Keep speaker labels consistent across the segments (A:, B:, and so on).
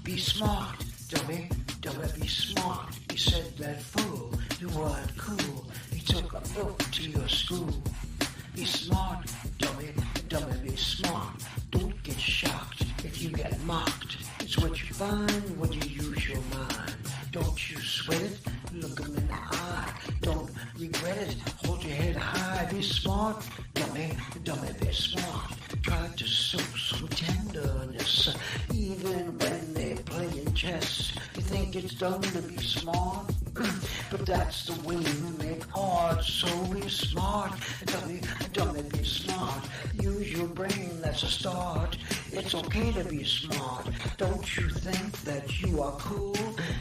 A: Be smart, dummy, dummy, be smart. He said that fool, you weren't cool. He took a book to your school. Be smart, dummy, dummy, be smart. Don't get shocked if you get mocked. It's what you find when you use your mind. Don't you sweat it, look 'em in the eye. Don't regret it, hold your head high. Be smart, dummy, dummy, be smart. Try to show some tenderness, even when they're playing chess. You think it's dumb to be smart, but that's the way you make art. So be smart, dummy, dummy, be smart. Use your brain, that's a start. It's okay to be smart. Don't you think that you are cool?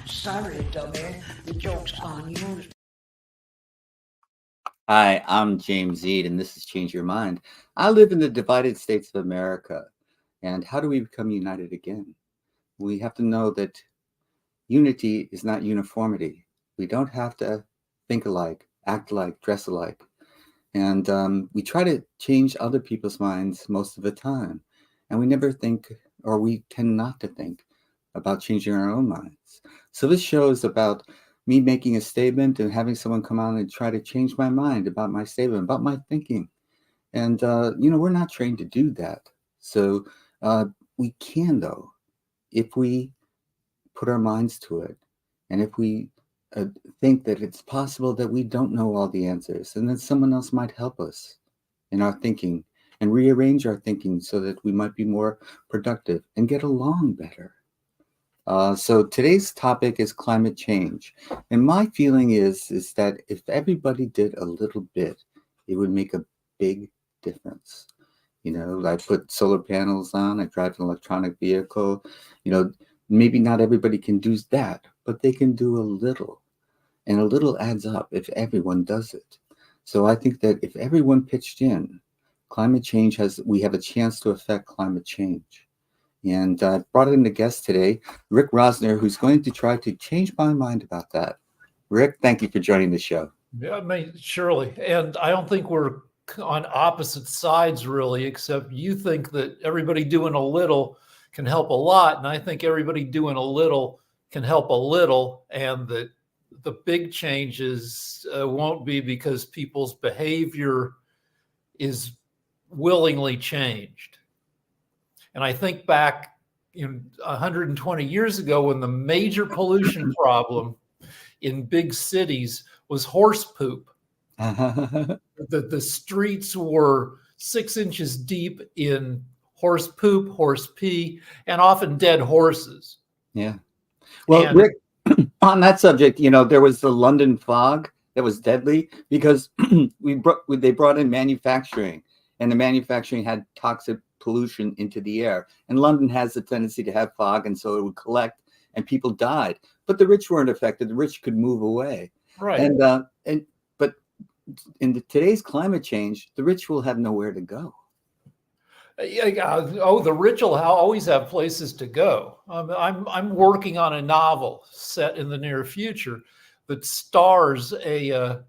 A: Sorry, dummy, the joke's on you.
B: Hi, I'm James Ead, and this is Change Your Mind. I live in the divided states of America. And how do we become united again? We have to know that unity is not uniformity. We don't have to think alike, act alike, dress alike. And we try to change other people's minds most of the time. And we never think, or we tend not to think about changing our own minds. So this show is about me making a statement and having someone come on and try to change my mind about my statement, about my thinking. And, we're not trained to do that. So we can, though, if we put our minds to it. And if we think that it's possible that we don't know all the answers and that someone else might help us in our thinking and rearrange our thinking so that we might be more productive and get along better. So today's topic is climate change. And my feeling is that if everybody did a little bit, it would make a big difference. I put solar panels on, I drive an electronic vehicle. Maybe not everybody can do that, but they can do a little. And a little adds up if everyone does it. So I think that if everyone pitched in, we have a chance to affect climate change. And I brought in a guest today, Rick Rosner, who's going to try to change my mind about that. Rick, thank you for joining the show.
C: Yeah, surely. And I don't think we're on opposite sides, really, except you think that everybody doing a little can help a lot. And I think everybody doing a little can help a little. And that the big changes won't be because people's behavior is willingly changed. And I think back 120 years ago when the major pollution problem in big cities was horse poop. The streets were 6 inches deep in horse poop, horse pee, and often dead horses.
B: Yeah. Well, Rick, on that subject, there was the London fog that was deadly because they brought in manufacturing, and the manufacturing had toxic pollution into the air. And London has a tendency to have fog, and so it would collect, and people died. But the rich weren't affected. The rich could move away.
C: Right.
B: But in today's climate change, the rich will have nowhere to go.
C: The rich will always have places to go. I'm working on a novel set in the near future that stars a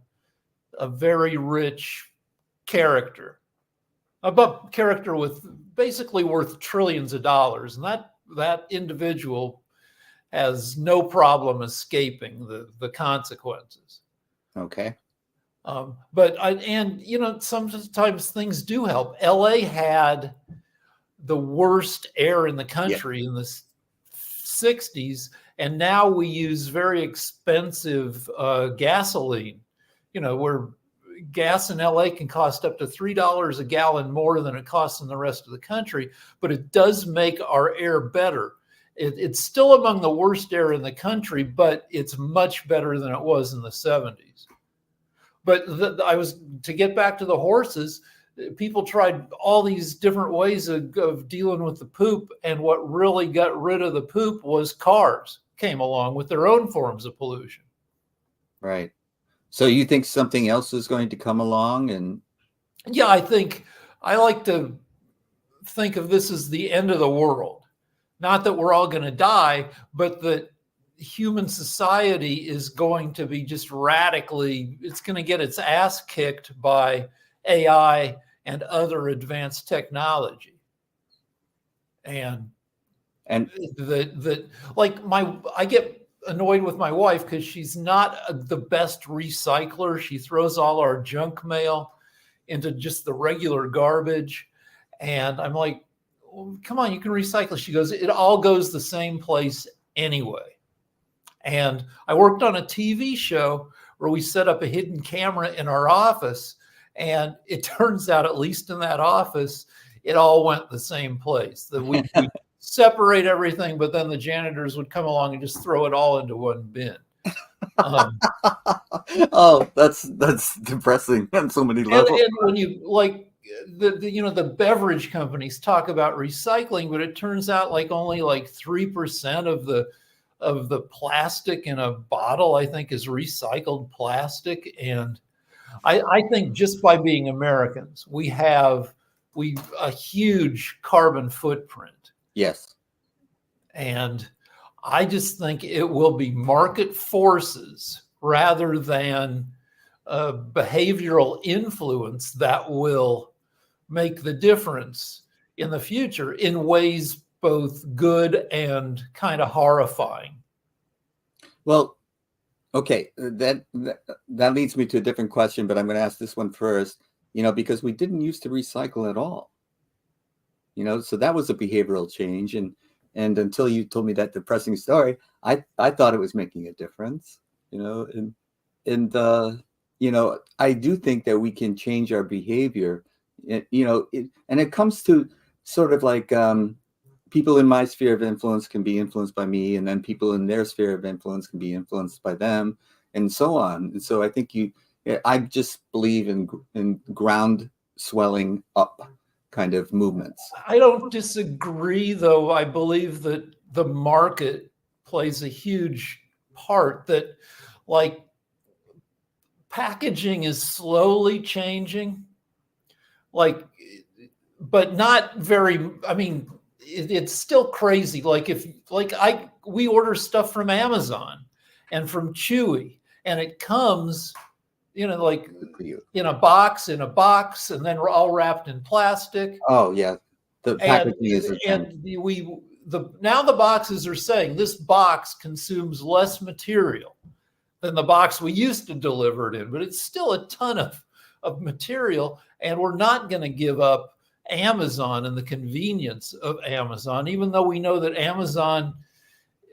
C: very rich character, a character with basically worth trillions of dollars, and that individual has no problem escaping the consequences.
B: Okay.
C: Sometimes things do help. LA had the worst air in the country in the 60s, and now we use very expensive gasoline, where gas in LA can cost up to $3 a gallon more than it costs in the rest of the country, but it does make our air better. It's still among the worst air in the country, but it's much better than it was in the 70s. But to get back to the horses, people tried all these different ways of dealing with the poop. And what really got rid of the poop was cars came along with their own forms of pollution.
B: Right. So you think something else is going to come along?
C: Yeah, I like to think of this as the end of the world. Not that we're all going to die, but that human society is going to be just it's going to get its ass kicked by AI and other advanced technology. And
B: And
C: that like I get annoyed with my wife because she's not the best recycler. She throws all our junk mail into just the regular garbage. And I'm like, well, come on, you can recycle. She goes, it all goes the same place anyway. And I worked on a TV show where we set up a hidden camera in our office. And it turns out, at least in that office, it all went the same place. That we separate everything, but then the janitors would come along and just throw it all into one bin.
B: Oh, that's depressing on so many levels.
C: And when you like the beverage companies talk about recycling, but it turns out like only like 3% of the plastic in a bottle, I think, is recycled plastic. And I think just by being Americans, we have a huge carbon footprint.
B: Yes.
C: And I just think it will be market forces rather than behavioral influence that will make the difference in the future in ways both good and kind of horrifying.
B: Well, okay, that leads me to a different question, but I'm going to ask this one first, because we didn't used to recycle at all. So that was a behavioral change. And until you told me that depressing story, I thought it was making a difference, and I do think that we can change our behavior, and it comes to sort of like people in my sphere of influence can be influenced by me, and then people in their sphere of influence can be influenced by them, and so on. And so I think I just believe in ground swelling up kind of movements.
C: I don't disagree, though. I believe that the market plays a huge part, that like packaging is slowly changing, but not very, I mean, it's still crazy. We order stuff from Amazon and from Chewy, and it comes in a box, and then we're all wrapped in plastic.
B: Oh yeah, the packaging is.
C: And now the boxes are saying this box consumes less material than the box we used to deliver it in, but it's still a ton of material, and we're not going to give up Amazon and the convenience of Amazon, even though we know that Amazon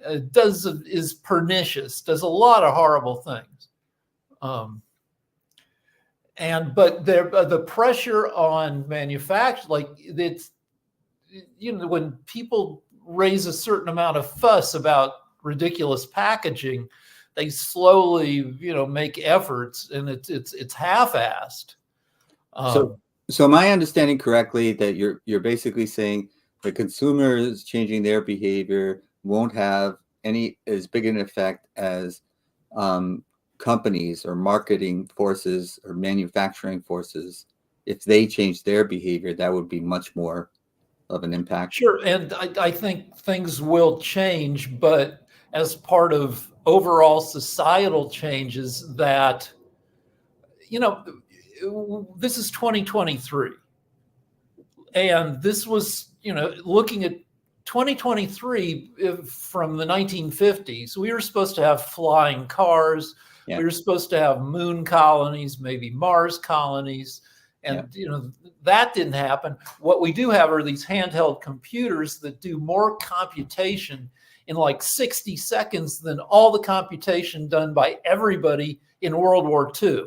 C: is pernicious, does a lot of horrible things. But the pressure on manufacturers, when people raise a certain amount of fuss about ridiculous packaging, they slowly, make efforts, and it's half-assed.
B: So am I understanding correctly that you're basically saying the consumers changing their behavior won't have as big an effect as companies or marketing forces or manufacturing forces? If they change their behavior, that would be much more of an impact.
C: Sure. And I think things will change, but as part of overall societal changes that, this is 2023. And this was, looking at 2023 from the 1950s, we were supposed to have flying cars. Yeah. We were supposed to have moon colonies, maybe Mars colonies. And, that didn't happen. What we do have are these handheld computers that do more computation in like 60 seconds than all the computation done by everybody in World War II.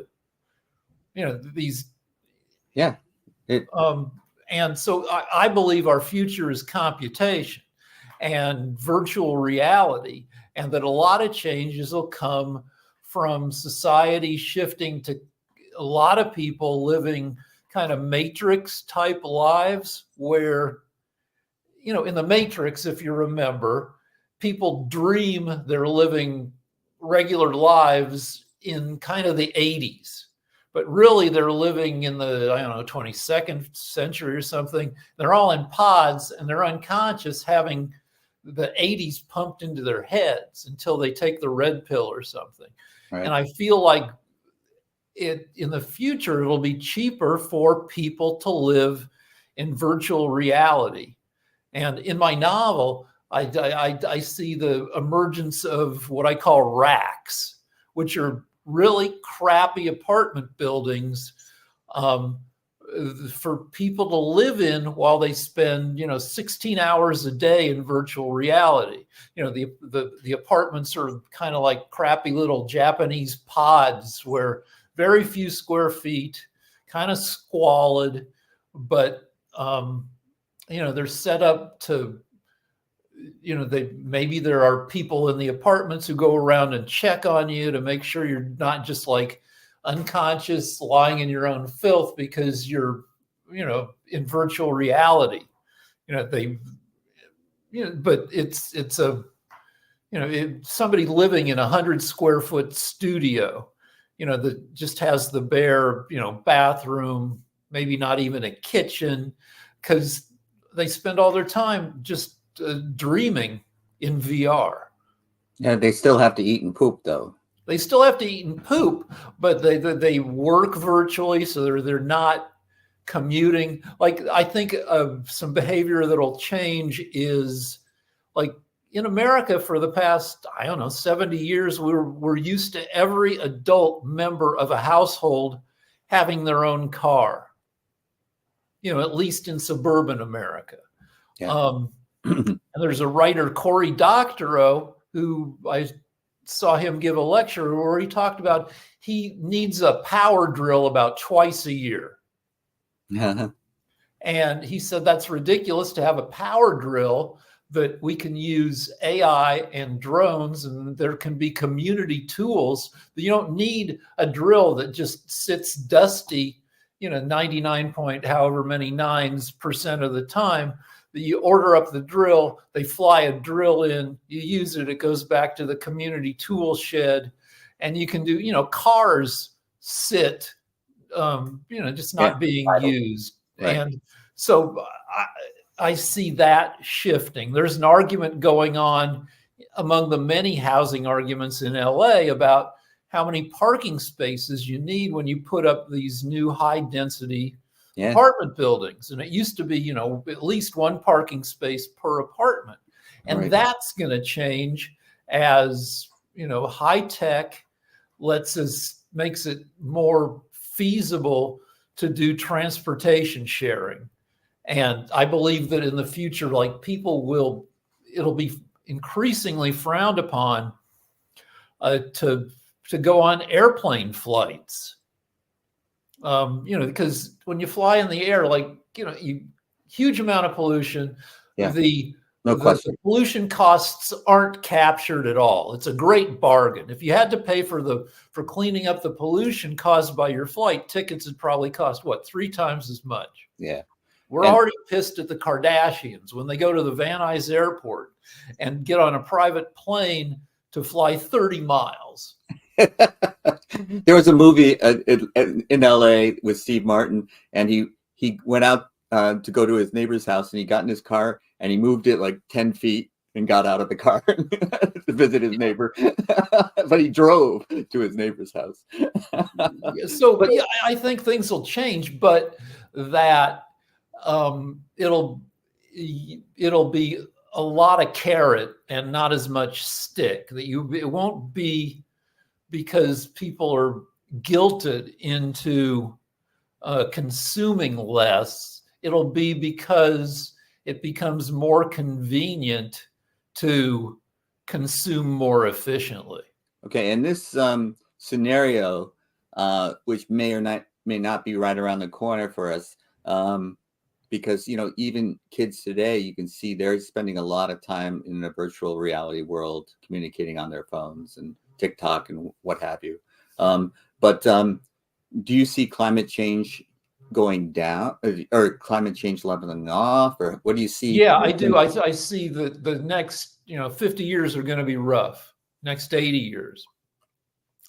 C: These.
B: Yeah.
C: And so I believe our future is computation and virtual reality, and that a lot of changes will come from society shifting to a lot of people living kind of matrix type lives where, in the Matrix, if you remember, people dream they're living regular lives in kind of the 80s, but really they're living in the, 22nd century or something. They're all in pods and they're unconscious, having the 80s pumped into their heads until they take the red pill or something. Right. And I feel like in the future, it'll be cheaper for people to live in virtual reality. And in my novel, I see the emergence of what I call racks, which are really crappy apartment buildings for people to live in while they spend 16 hours a day in virtual reality. The apartments are kind of like crappy little Japanese pods where very few square feet, kind of squalid, but they're set up to, maybe there are people in the apartments who go around and check on you to make sure you're not just like unconscious lying in your own filth because you're in virtual reality. But it's somebody living in 100 square foot studio that just has the bare bathroom, maybe not even a kitchen, because they spend all their time just dreaming in VR.
B: Yeah, they still have to eat and poop though.
C: They still have to eat and poop, but they work virtually, so they're not commuting. Like, I think some behavior that'll change is, like, in America for the past, 70 years, we're used to every adult member of a household having their own car. At least in suburban America. Yeah. And there's a writer, Cory Doctorow, who I saw him give a lecture where he talked about he needs a power drill about twice a year. And he said that's ridiculous to have a power drill, that we can use AI and drones, and there can be community tools. You don't need a drill that just sits dusty, 99 point however many % of the time. That you order up the drill, they fly a drill in, you use it, it goes back to the community tool shed, and you can do, cars sit, just not being used. Right. And so I see that shifting. There's an argument going on among the many housing arguments in LA about how many parking spaces you need when you put up these new high density apartment buildings. And it used to be, at least one parking space per apartment. And that's going to change as, high tech makes it more feasible to do transportation sharing. And I believe that in the future, like, it'll be increasingly frowned upon to go on airplane flights. Because when you fly in the air, huge amount of pollution. Yeah. The pollution costs aren't captured at all. It's a great bargain. If you had to pay for cleaning up the pollution caused by your flight, tickets would probably cost 3 times as much.
B: Yeah.
C: We're already pissed at the Kardashians when they go to the Van Nuys Airport and get on a private plane to fly 30 miles.
B: There was a movie in LA with Steve Martin, and he went out to go to his neighbor's house, and he got in his car and he moved it like 10 feet and got out of the car to visit his neighbor. But he drove to his neighbor's house.
C: I think things will change, but that it'll be a lot of carrot and not as much stick. It won't be because people are guilted into consuming less. It'll be because it becomes more convenient to consume more efficiently.
B: Okay, and this scenario, which may not be right around the corner for us, because even kids today, you can see they're spending a lot of time in a virtual reality world, communicating on their phones and TikTok and what have you. But do you see climate change going down, or climate change leveling off, or what do you see?
C: Yeah, I do. I see that the next 50 years are going to be rough. Next 80 years,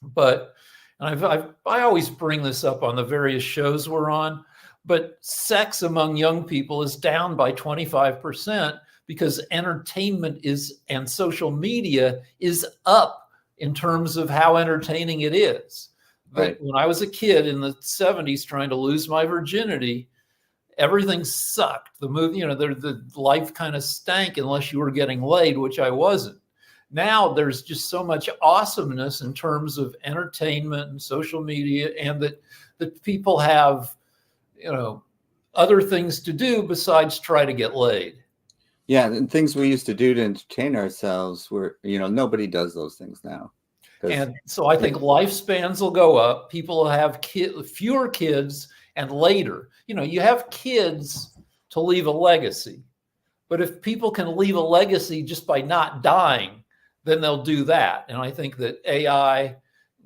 C: but I always bring this up on the various shows we're on. But sex among young people is down by 25% because entertainment and social media is up in terms of how entertaining it is. Right. But when I was a kid in the 70s trying to lose my virginity, everything sucked. The movie, the life kind of stank unless you were getting laid, which I wasn't. Now there's just so much awesomeness in terms of entertainment and social media, and that people have, other things to do besides try to get laid.
B: Yeah, and things we used to do to entertain ourselves were, nobody does those things now.
C: And so I think lifespans will go up. People will have fewer kids, and later, you have kids to leave a legacy. But if people can leave a legacy just by not dying, then they'll do that. And I think that AI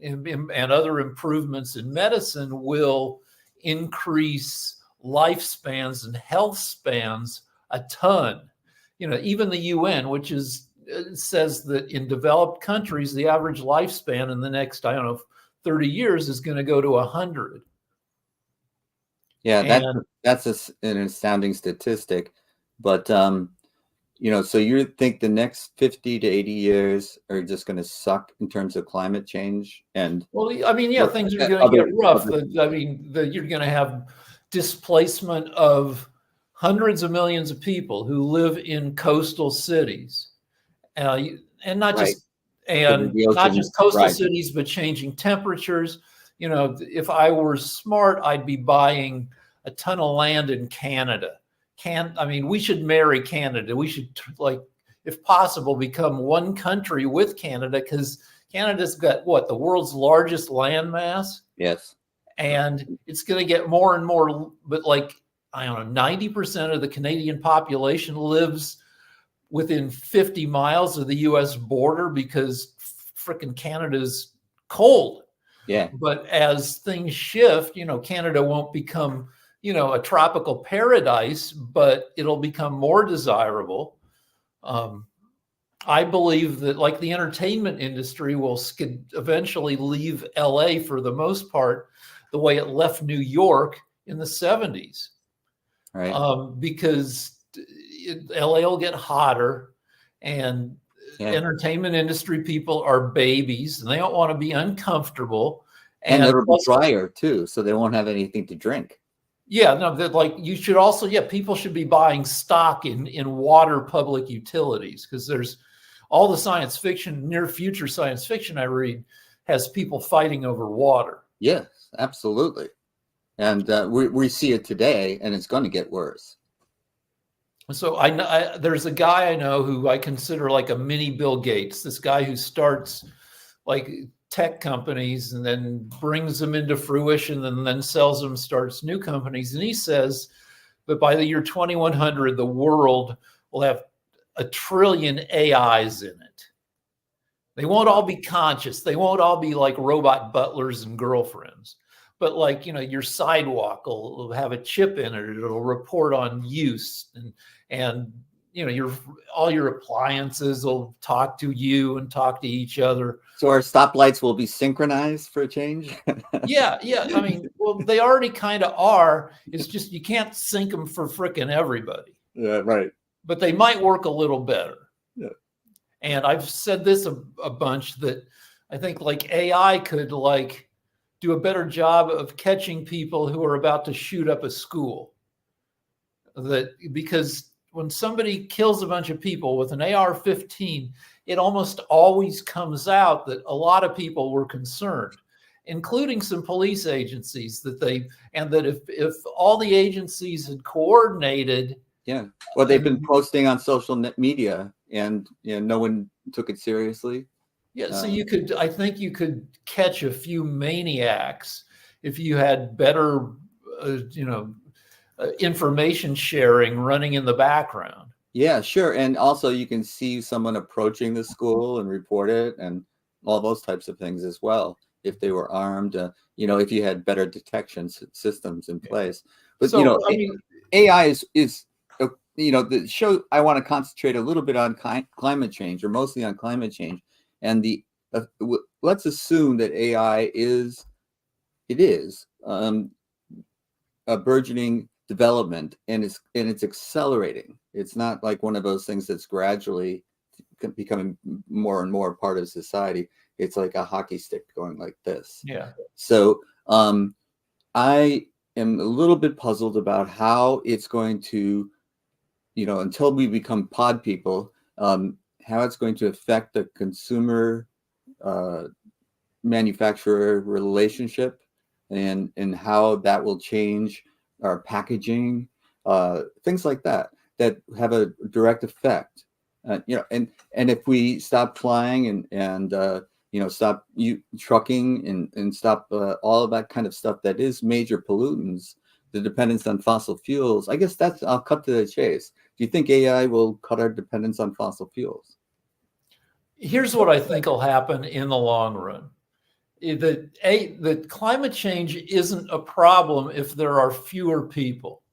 C: and other improvements in medicine will increase lifespans and health spans a ton. Even the UN, which says that in developed countries, the average lifespan in the next, 30 years is going to go to 100.
B: Yeah, that's an astounding statistic. But, so you think the next 50 to 80 years are just going to suck in terms of climate change? And
C: things are going to get rough. You're going to have displacement of hundreds of millions of people who live in coastal cities, and not just coastal cities, but changing temperatures. If I were smart, I'd be buying a ton of land in Canada. We should marry Canada. We should, if possible, become one country with Canada, because Canada's got the world's largest land mass.
B: Yes.
C: And it's going to get more and more, but 90% of the Canadian population lives within 50 miles of the US border because frickin' Canada's cold.
B: Yeah.
C: But as things shift, Canada won't become, a tropical paradise, but it'll become more desirable. I believe that the entertainment industry will eventually leave LA for the most part the way it left New York in the 70s.
B: Right.
C: Because LA will get hotter, and entertainment industry people are babies, and they don't want to be uncomfortable.
B: And it'll be drier too, so they won't have anything to drink.
C: Yeah, no, you should also, people should be buying stock in water public utilities, because there's all the science fiction, near future science fiction I read has people fighting over water.
B: Yes, absolutely. And we see it today, and it's going to get worse.
C: So there's a guy I know who I consider a mini Bill Gates, this guy who starts tech companies and then brings them into fruition and then sells them, starts new companies. And he says that by the year 2100, the world will have 1 trillion AIs in it. They won't all be conscious. They won't all be like robot butlers and girlfriends. But your sidewalk will have a chip in it. It'll report on use, and all your appliances will talk to you and talk to each other.
B: So our stoplights will be synchronized for a change?
C: Yeah. They already kind of are. It's just you can't sync them for frickin' everybody.
B: Yeah, right.
C: But they might work a little better.
B: Yeah.
C: And I've said this a bunch, that I think AI could do a better job of catching people who are about to shoot up a school. Because when somebody kills a bunch of people with an AR-15, it almost always comes out that a lot of people were concerned, including some police agencies, that if all the agencies had coordinated.
B: Yeah. Well, they've been posting on social media, and no one took it seriously.
C: Yeah, so I think you could catch a few maniacs if you had better, information sharing running in the background.
B: Yeah, sure. And also you can see someone approaching the school and report it, and all those types of things as well, if they were armed, if you had better detection systems in place. But, AI is the show, I want to concentrate a little bit on climate change, or mostly on climate change. And let's assume that AI is a burgeoning development, and it's accelerating. It's not like one of those things that's gradually becoming more and more part of society. It's like a hockey stick going like this.
C: Yeah.
B: So I am a little bit puzzled about how it's going to, until we become pod people, how it's going to affect the consumer manufacturer relationship, and how that will change our packaging, things like that have a direct effect. And if we stop flying and stop trucking and stop all of that kind of stuff that is major pollutants, the dependence on fossil fuels, I guess I'll cut to the chase. Do you think AI will cut our dependence on fossil fuels?
C: Here's what I think will happen in the long run. The climate change isn't a problem if there are fewer people.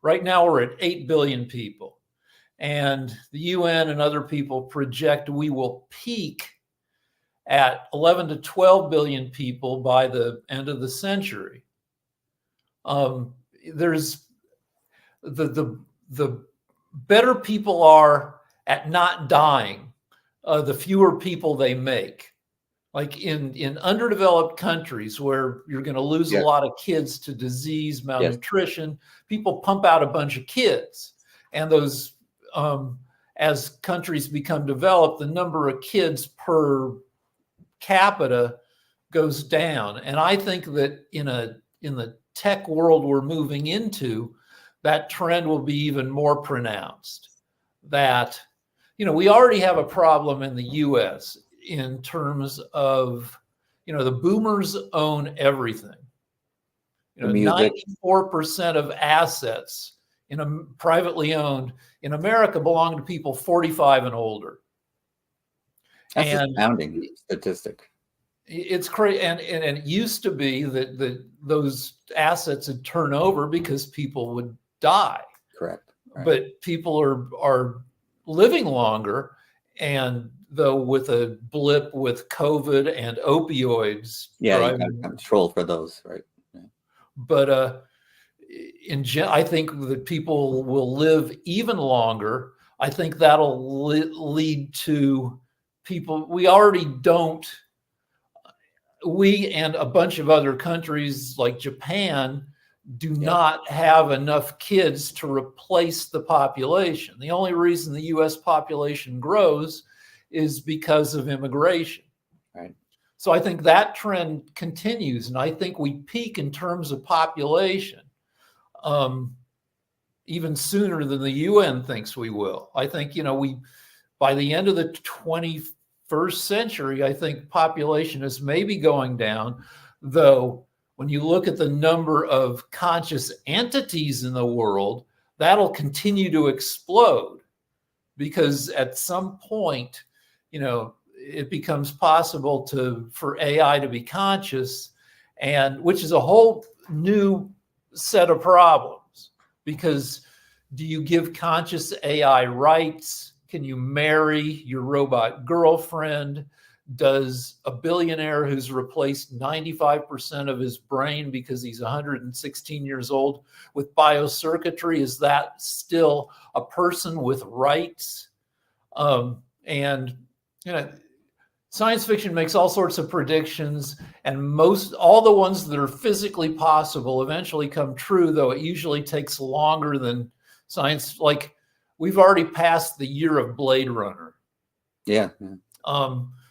C: Right now we're at 8 billion people. And the UN and other people project we will peak at 11 to 12 billion people by the end of the century. There's the better people are at not dying, the fewer people they make. Like in underdeveloped countries where you're going to lose a lot of kids to disease, malnutrition, people pump out a bunch of kids. And those, as countries become developed, the number of kids per capita goes down. And I think that in the tech world we're moving into, that trend will be even more pronounced. That, we already have a problem in the US in terms of, the boomers own everything. 94% of assets privately owned in America belong to people 45 and older.
B: That's an astounding statistic.
C: It's crazy, and it used to be that those assets would turn over because people would die.
B: Correct. Right.
C: But people are living longer, and though with a blip with COVID and opioids,
B: you got control for those, right? Yeah.
C: But I think that people will live even longer. I think that'll lead to people. We and a bunch of other countries like Japan do not have enough kids to replace the population. The only reason the US population grows is because of immigration.
B: Right.
C: So I think that trend continues, and I think we peak in terms of population even sooner than the UN thinks we will. I think, by the end of the 21st century, I think population is maybe going down, though when you look at the number of conscious entities in the world, that'll continue to explode, because at some point, it becomes possible for AI to be conscious, and which is a whole new set of problems. Because do you give conscious AI rights? Can you marry your robot girlfriend? Does a billionaire who's replaced 95% of his brain because he's 116 years old with biocircuitry, is that still a person with rights? And science fiction makes all sorts of predictions, and all the ones that are physically possible eventually come true, though it usually takes longer than science. Like, we've already passed the year of Blade Runner.
B: Yeah.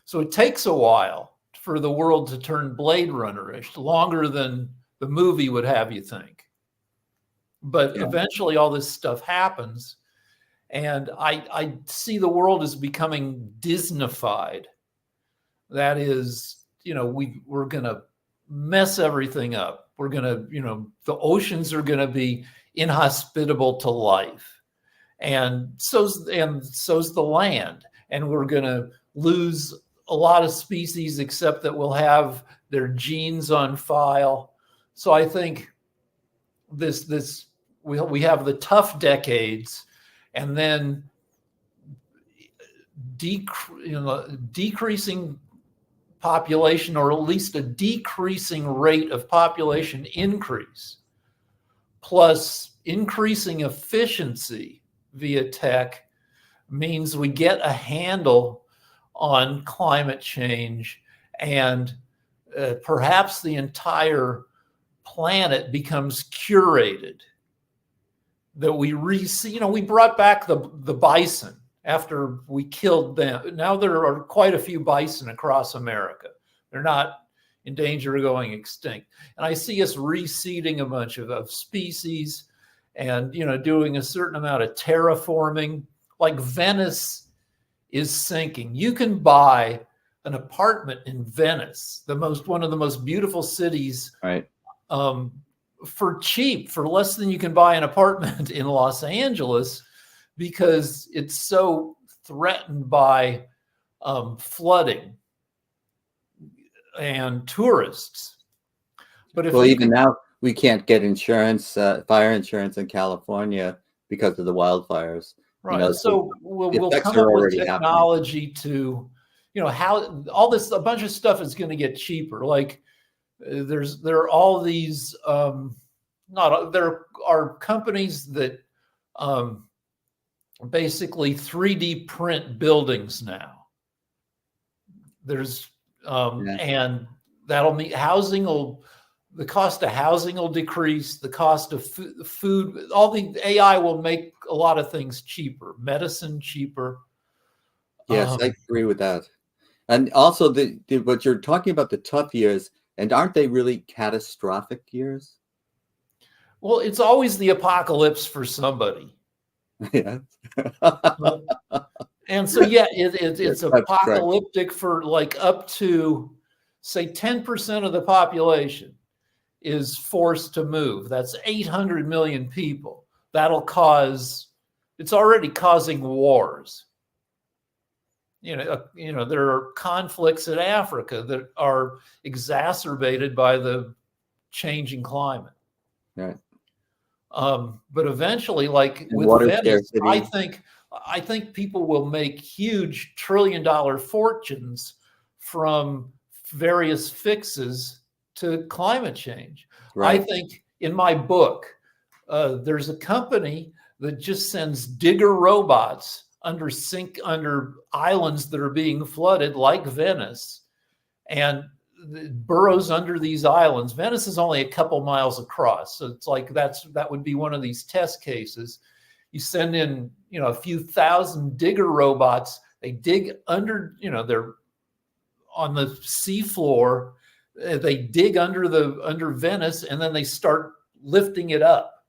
C: So it takes a while for the world to turn Blade Runner-ish, longer than the movie would have you think. But eventually all this stuff happens. And I see the world as becoming Disneyfied. That is, we're going to mess everything up. We're going to, the oceans are going to be inhospitable to life. And so's the land. And we're going to lose a lot of species, except that we'll have their genes on file. So I think we have the tough decades, and then decreasing population, or at least a decreasing rate of population increase, plus increasing efficiency via tech, means we get a handle on climate change, and perhaps the entire planet becomes curated, that we we brought back the bison after we killed them. Now there are quite a few bison across America. They're not in danger of going extinct. And I see us reseeding a bunch of species and, doing a certain amount of terraforming. Like Venice is sinking. You can buy an apartment in Venice, one of the most beautiful cities,
B: Right.
C: For cheap, for less than you can buy an apartment in Los Angeles, because it's so threatened by flooding and tourists. But if
B: even now we can't get insurance, fire insurance in California because of the wildfires.
C: Right. So we'll come up with technology to, how all this, a bunch of stuff is going to get cheaper. Like there are all these, there are companies that basically 3D print buildings now. There's, and that'll mean the cost of housing will decrease, the cost of food, all the AI will make a lot of things cheaper, medicine cheaper.
B: Yes, I agree with that. And also what you're talking about, the tough years, and aren't they really catastrophic years?
C: Well, it's always the apocalypse for somebody.
B: Yes.
C: And so, it's apocalyptic for like up to, say, 10% of the population is forced to move. That's 800 million people. It's already causing wars. There are conflicts in Africa that are exacerbated by the changing climate.
B: Right.
C: But eventually, like with Venice, I think people will make huge trillion-dollar fortunes from various fixes to climate change. Right. I think in my book, there's a company that just sends digger robots under islands that are being flooded, like Venice, and burrows under these islands. Venice is only a couple miles across, so it's like that would be one of these test cases. You send in, a few thousand digger robots. They dig under, they're on the seafloor. They dig under Venice, and then they start lifting it up.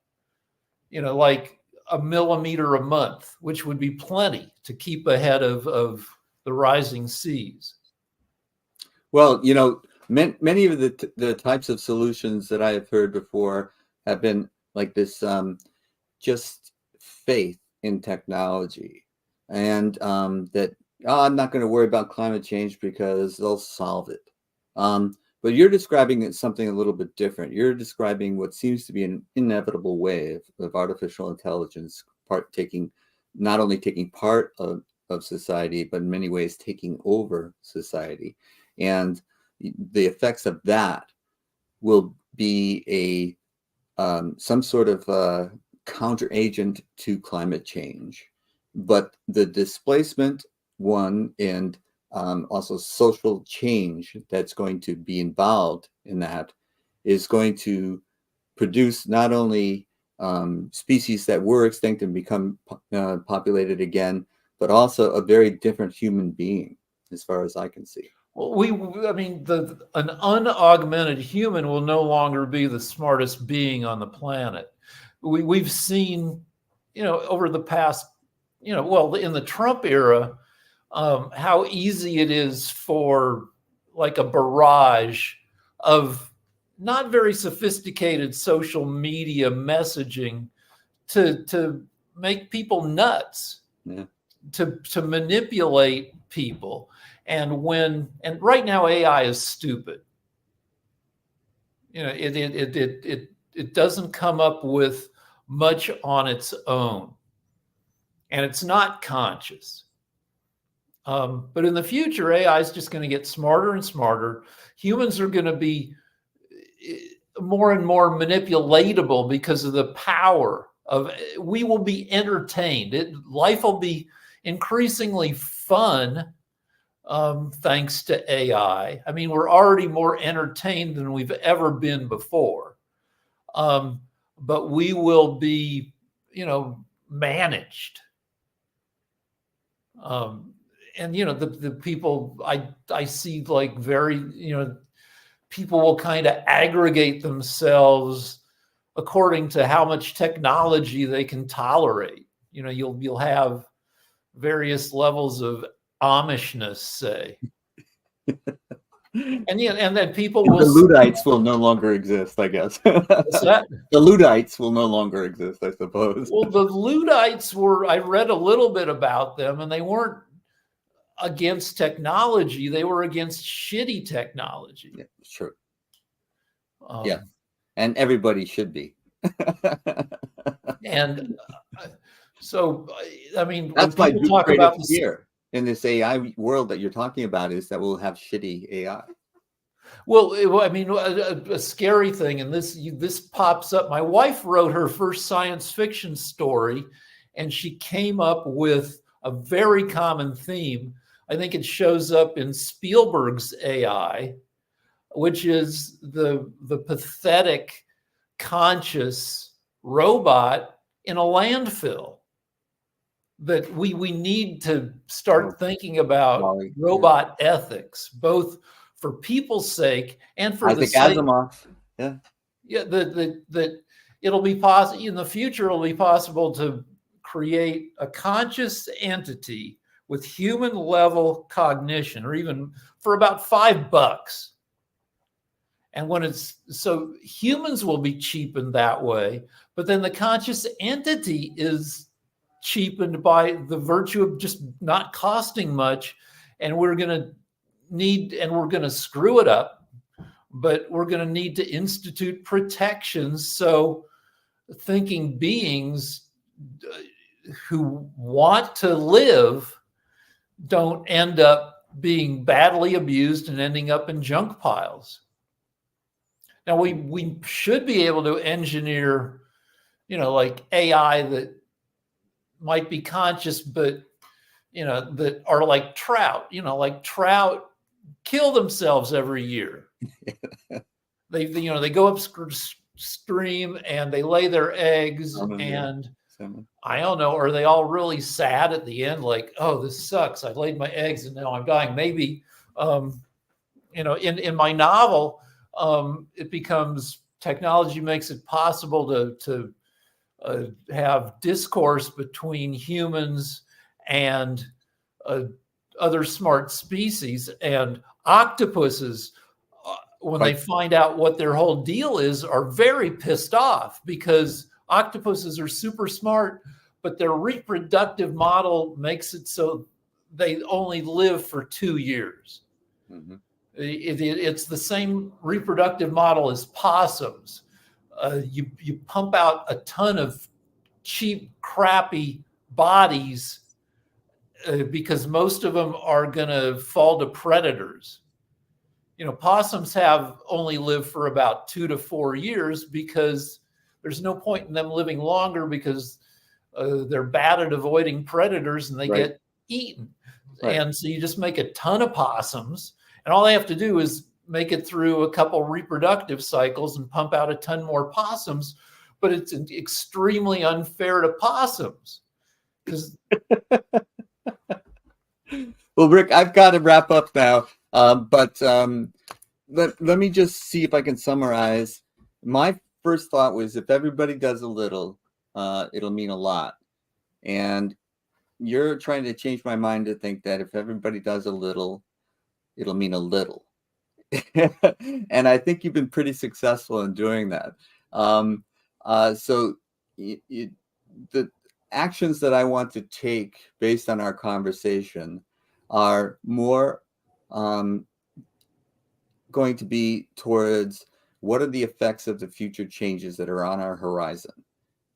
C: Like a millimeter a month, which would be plenty to keep ahead of the rising seas.
B: Well, many of the types of solutions that I have heard before have been like this, just faith in technology, and that I'm not going to worry about climate change because they'll solve it. But you're describing something a little bit different. You're describing what seems to be an inevitable way of artificial intelligence not only taking part of society, but in many ways taking over society. And the effects of that will be some sort of counter agent to climate change. But the displacement, and also social change that's going to be involved in that is going to produce not only species that were extinct and become populated again, but also a very different human being, as far as I can see.
C: Well, an unaugmented human will no longer be the smartest being on the planet. We've seen, over the past, in the Trump era, how easy it is for like a barrage of not very sophisticated social media messaging to make people nuts, to manipulate people. And right now AI is stupid. It doesn't come up with much on its own, and it's not conscious. But in the future, AI is just going to get smarter and smarter. Humans are going to be more and more manipulatable because of the power we will be entertained. Life will be increasingly fun thanks to AI. We're already more entertained than we've ever been before. but we will be, managed. And the people I see, like, very, people will kind of aggregate themselves according to how much technology they can tolerate. You'll have various levels of Amishness, say. And then people will.
B: The Luddites will no longer exist, I guess.
C: What's that?
B: The Luddites will no longer exist, I suppose.
C: Well, the Luddites I read a little bit about them, and they weren't against technology. They were against shitty technology.
B: Yeah, sure. Yeah. And everybody should be.
C: And so, I mean,
B: that's
C: when people talk about
B: this fear in this AI world that you're talking about, is that we'll have shitty AI.
C: Well, I mean, a scary thing, and this pops up. My wife wrote her first science fiction story, and she came up with a very common theme. I think it shows up in Spielberg's AI, which is the pathetic, conscious robot in a landfill. That we need to start thinking about robot ethics, both for people's sake and for the sake.
B: Asimov.
C: Yeah. That it'll be possible in the future. It'll be possible to create a conscious entity with human level cognition, or even for about $5. And when it's so, humans will be cheapened that way, but then the conscious entity is cheapened by the virtue of just not costing much. And we're going to screw it up, but we're going to need to institute protections so thinking beings who want to live don't end up being badly abused and ending up in junk piles. Now, we should be able to engineer, like AI that might be conscious, but, that are like trout, like trout kill themselves every year. They go upstream and they lay their eggs, and I don't know, are they all really sad at the end? Like, oh, this sucks. I laid my eggs and now I'm dying. Maybe, in my novel, it becomes technology makes it possible to have discourse between humans and other smart species, and octopuses, when they find out what their whole deal is, are very pissed off, because octopuses are super smart, but their reproductive model makes it so they only live for 2 years. Mm-hmm. It's the same reproductive model as possums. You pump out a ton of cheap, crappy bodies because most of them are going to fall to predators. Possums have only lived for about 2 to 4 years because there's no point in them living longer, because they're bad at avoiding predators and they get eaten. Right. And so you just make a ton of possums, and all they have to do is make it through a couple reproductive cycles and pump out a ton more possums. But it's extremely unfair to possums.
B: Well, Rick, I've got to wrap up now. But let me just see if I can summarize. My first thought was, if everybody does a little, it'll mean a lot. And you're trying to change my mind to think that if everybody does a little, it'll mean a little. And I think you've been pretty successful in doing that. So the actions that I want to take based on our conversation are more going to be towards what are the effects of the future changes that are on our horizon,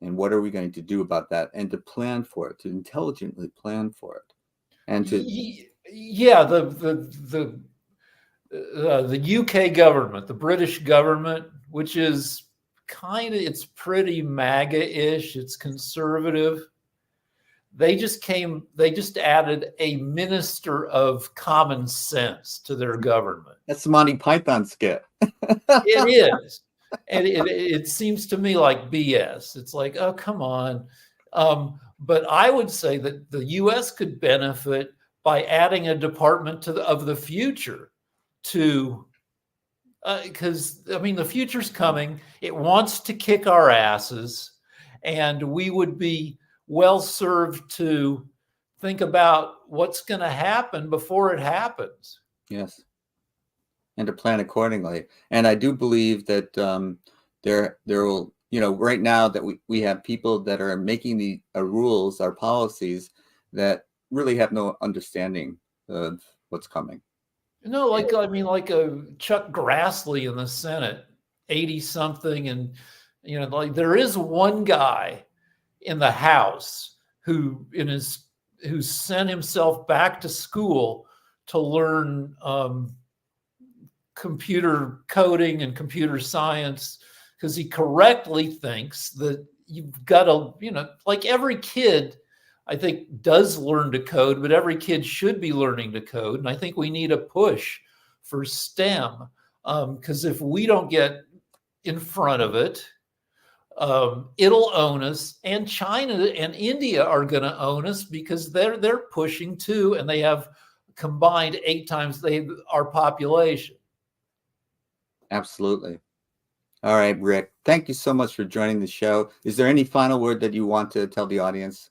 B: and what are we going to do about that, and to plan for it, to intelligently plan for it, and to
C: the UK government, the British government, which is it's pretty MAGA-ish, it's conservative. They just added a minister of common sense to their government.
B: That's the Monty Python skit.
C: It is. And it seems to me like BS. It's like, oh, come on. But I would say that the U.S. could benefit by adding a department of the future to, because I mean, the future's coming. It wants to kick our asses, and we would be well served to think about what's going to happen before it happens.
B: Yes. And to plan accordingly. And I do believe that there will, right now that we have people that are making the rules, our policies, that really have no understanding of what's coming.
C: Like a Chuck Grassley in the Senate, 80 something, and like there is one guy in the House who sent himself back to school to learn computer coding and computer science, because he correctly thinks that you've got to, like every kid, I think, does learn to code, but every kid should be learning to code. And I think we need a push for STEM, because if we don't get in front of it, it'll own us. And China and India are going to own us because they're pushing too, and they have combined 8 times our population.
B: Absolutely. All right, Rick, thank you so much for joining the show. Is there any final word that you want to tell the audience?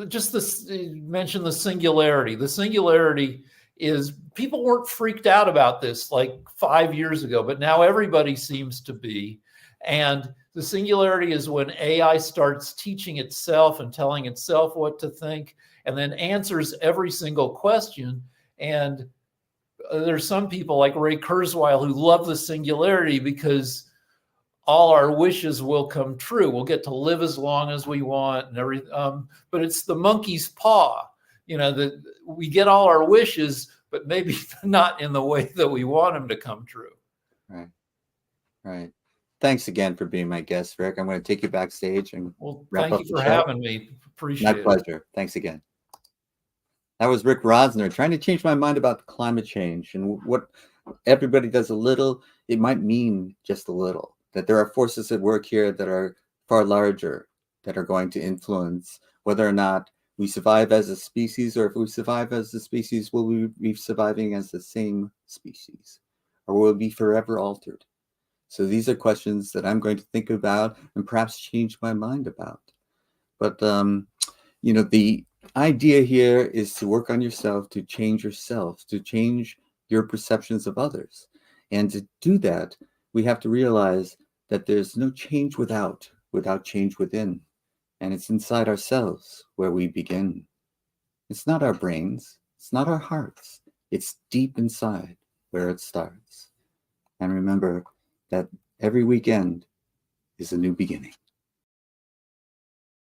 C: Just mention the singularity. The singularity is, people weren't freaked out about this like 5 years ago, but now everybody seems to be. And the singularity is when AI starts teaching itself and telling itself what to think, and then answers every single question. And there's some people like Ray Kurzweil who love the singularity because all our wishes will come true. We'll get to live as long as we want and everything. But it's the monkey's paw, that we get all our wishes, but maybe not in the way that we want them to come true.
B: Right. Right. Thanks again for being my guest, Rick. I'm going to take you backstage and
C: thank you for having me. Appreciate it.
B: My pleasure. Thanks again. That was Rick Rosner trying to change my mind about climate change, and what everybody does a little, it might mean just a little. That there are forces at work here that are far larger, that are going to influence whether or not we survive as a species, or if we survive as a species, will we be surviving as the same species, or will we be forever altered? So these are questions that I'm going to think about and perhaps change my mind about. But, the idea here is to work on yourself, to change yourself, to change your perceptions of others. And to do that, we have to realize that there's no change without change within. And it's inside ourselves where we begin. It's not our brains, it's not our hearts, it's deep inside where it starts. And remember that every weekend is a new beginning.